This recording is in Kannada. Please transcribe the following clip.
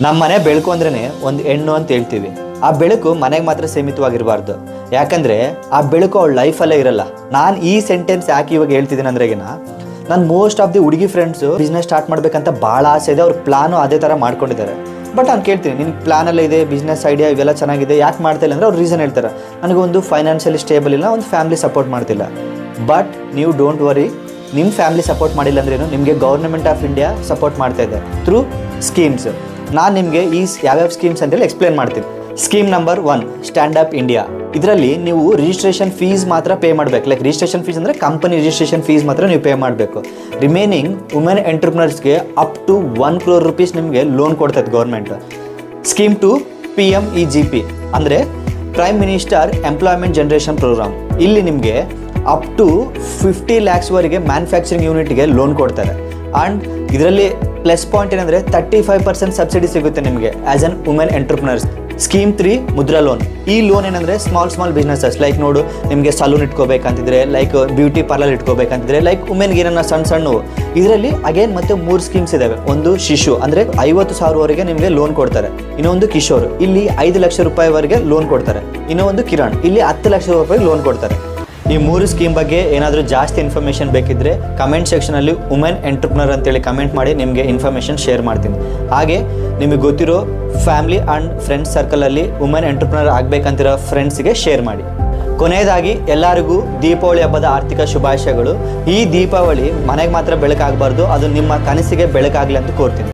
ನಮ್ಮ ಮನೆ ಬೆಳಕು ಅಂದ್ರೇ ಒಂದು ಹೆಣ್ಣು ಅಂತ ಹೇಳ್ತೀವಿ. ಆ ಬೆಳಕು ಮನೆಗೆ ಮಾತ್ರ ಸೀಮಿತವಾಗಿರಬಾರ್ದು. ಯಾಕಂದರೆ ಆ ಬೆಳಕು ಅವಳ ಲೈಫಲ್ಲೇ ಇರಲ್ಲ. ನಾನು ಈ ಸೆಂಟೆನ್ಸ್ ಯಾಕೆ ಇವಾಗ ಹೇಳ್ತಿದ್ದೀನಿ ಅಂದ್ರೆಗಿನ, ನನ್ನ ಮೋಸ್ಟ್ ಆಫ್ ದಿ ಹುಡುಗಿ ಫ್ರೆಂಡ್ಸು ಬಿಸ್ನೆಸ್ ಸ್ಟಾರ್ಟ್ ಮಾಡಬೇಕಂತ ಭಾಳ ಆಸೆ ಇದೆ. ಅವ್ರ ಪ್ಲಾನು ಅದೇ ಥರ ಮಾಡ್ಕೊಂಡಿದ್ದಾರೆ. ಬಟ್ ನಾನು ಕೇಳ್ತೀನಿ, ನಿನ್ನ ಪ್ಲಾನೆಲ್ಲ ಇದೆ, ಬಿಸ್ನೆಸ್ ಐಡಿಯಾ ಇವೆಲ್ಲ ಚೆನ್ನಾಗಿದೆ, ಯಾಕೆ ಮಾಡ್ತಿಲ್ಲ ಅಂದರೆ ಅವ್ರು ರೀಸನ್ ಹೇಳ್ತಾರೆ, ನನಗೊಂದು ಫೈನಾನ್ಷಿಯಲಿ ಸ್ಟೇಬಲ್ ಇಲ್ಲ, ಒಂದು ಫ್ಯಾಮಿಲಿ ಸಪೋರ್ಟ್ ಮಾಡ್ತಿಲ್ಲ. ಬಟ್ ನೀವು ಡೋಂಟ್ ವರಿ, ನಿಮ್ಮ ಫ್ಯಾಮಿಲಿ ಸಪೋರ್ಟ್ ಮಾಡಿಲ್ಲ ಅಂದ್ರೇನು, ನಿಮಗೆ ಗೌರ್ಮೆಂಟ್ ಆಫ್ ಇಂಡಿಯಾ ಸಪೋರ್ಟ್ ಮಾಡ್ತಾ ಇದೆ ಥ್ರೂ ಸ್ಕೀಮ್ಸ್. ನಾನು ನಿಮಗೆ ಈ ಯಾವ್ಯಾವ ಸ್ಕೀಮ್ಸ್ ಅಂತೇಳಿ ಎಕ್ಸ್ಪ್ಲೇನ್ ಮಾಡ್ತೀನಿ. Scheme number 1 stand up India. ಇದರಲ್ಲಿ ನೀವು ರಿಜಿಸ್ಟ್ರೇಷನ್ ಫೀಸ್ ಮಾತ್ರ ಪೇ ಮಾಡಬೇಕು. ಲೈಕ್ ರಿಜಿಸ್ಟ್ರೇಷನ್ ಫೀಸ್ ಅಂದರೆ ಕಂಪನಿ ರಿಜಿಸ್ಟ್ರೇಷನ್ ಫೀಸ್ ಮಾತ್ರ ನೀವು ಪೇ ಮಾಡಬೇಕು. ರಿಮೈನಿಂಗ್ ವುಮೆನ್ ಎಂಟರ್ಪ್ರಿನರ್ಸ್ಗೆ ಅಪ್ ಟು 1 crore rupees ನಿಮಗೆ ಲೋನ್ ಕೊಡ್ತದೆ ಗೌರ್ಮೆಂಟ್. ಸ್ಕೀಮ್ 2 PMEGP ಅಂದರೆ prime minister employment generation programme. ಇಲ್ಲಿ ನಿಮಗೆ ಅಪ್ ಟು 50 lakhs ವರೆಗೆ ಮ್ಯಾನುಫ್ಯಾಕ್ಚರಿಂಗ್ ಯೂನಿಟ್ಗೆ ಲೋನ್ ಕೊಡ್ತಾರೆ. ಆ್ಯಂಡ್ ಇದರಲ್ಲಿ ಪ್ಲಸ್ ಪಾಯಿಂಟ್ ಏನಂದರೆ 35% ಸಬ್ಸಿಡಿ ಸಿಗುತ್ತೆ ನಿಮಗೆ as an women entrepreneurs. Scheme 3 Mudra loan. ಈ ಲೋನ್ ಏನಂದರೆ ಸ್ಮಾಲ್ ಬಿಸ್ನೆಸಸ್, ಲೈಕ್ ನೋಡು, ನಿಮಗೆ ಸಲೂನ್ ಇಟ್ಕೋಬೇಕಂತಿದ್ರೆ, ಲೈಕ್ ಬ್ಯೂಟಿ ಪಾರ್ಲರ್ ಇಟ್ಕೋಬೇಕಂತಿದ್ರೆ, ಲೈಕ್ ವುಮೆನ್ಗೆ ಏನನ್ನ ಸಣ್ಣವು. ಇದರಲ್ಲಿ ಅಗೇನ್ ಮತ್ತೆ 3 ಸ್ಕೀಮ್ಸ್ ಇದ್ದಾವೆ. ಒಂದು ಶಿಶು ಅಂದರೆ 50,000ವರೆಗೆ ನಿಮಗೆ ಲೋನ್ ಕೊಡ್ತಾರೆ. ಇನ್ನೊಂದು ಕಿಶೋರ್, ಇಲ್ಲಿ 5 ಲಕ್ಷ ರೂಪಾಯಿವರೆಗೆ ಲೋನ್ ಕೊಡ್ತಾರೆ. ಇನ್ನೊಂದು ಕಿರಣ್, ಇಲ್ಲಿ 10 ಲಕ್ಷ ರೂಪಾಯಿ ಲೋನ್ ಕೊಡ್ತಾರೆ. ಈ 3 ಸ್ಕೀಮ್ ಬಗ್ಗೆ ಏನಾದರೂ ಜಾಸ್ತಿ ಇನ್ಫಾರ್ಮೇಷನ್ ಬೇಕಿದ್ದರೆ ಕಮೆಂಟ್ ಸೆಕ್ಷನಲ್ಲಿ ವುಮೆನ್ ಎಂಟರ್ಪ್ರಿನರ್ ಅಂತೇಳಿ ಕಮೆಂಟ್ ಮಾಡಿ, ನಿಮಗೆ ಇನ್ಫಾರ್ಮೇಷನ್ ಶೇರ್ ಮಾಡ್ತೀನಿ. ಹಾಗೆ ನಿಮಗೆ ಗೊತ್ತಿರೋ ಫ್ಯಾಮಿಲಿ ಆ್ಯಂಡ್ ಫ್ರೆಂಡ್ಸ್ ಸರ್ಕಲಲ್ಲಿ ವುಮೆನ್ ಎಂಟರ್ಪ್ರಿನರ್ ಆಗಬೇಕಂತಿರೋ ಫ್ರೆಂಡ್ಸಿಗೆ ಶೇರ್ ಮಾಡಿ. ಕೊನೆಯದಾಗಿ ಎಲ್ಲರಿಗೂ ದೀಪಾವಳಿ ಹಬ್ಬದ ಆರ್ಥಿಕ ಶುಭಾಶಯಗಳು. ಈ ದೀಪಾವಳಿ ಮನೆಗೆ ಮಾತ್ರ ಬೆಳಕಾಗಬಾರ್ದು, ಅದು ನಿಮ್ಮ ಕನಸಿಗೆ ಬೆಳಕಾಗಲಿ ಅಂತ ಕೋರ್ತೀನಿ.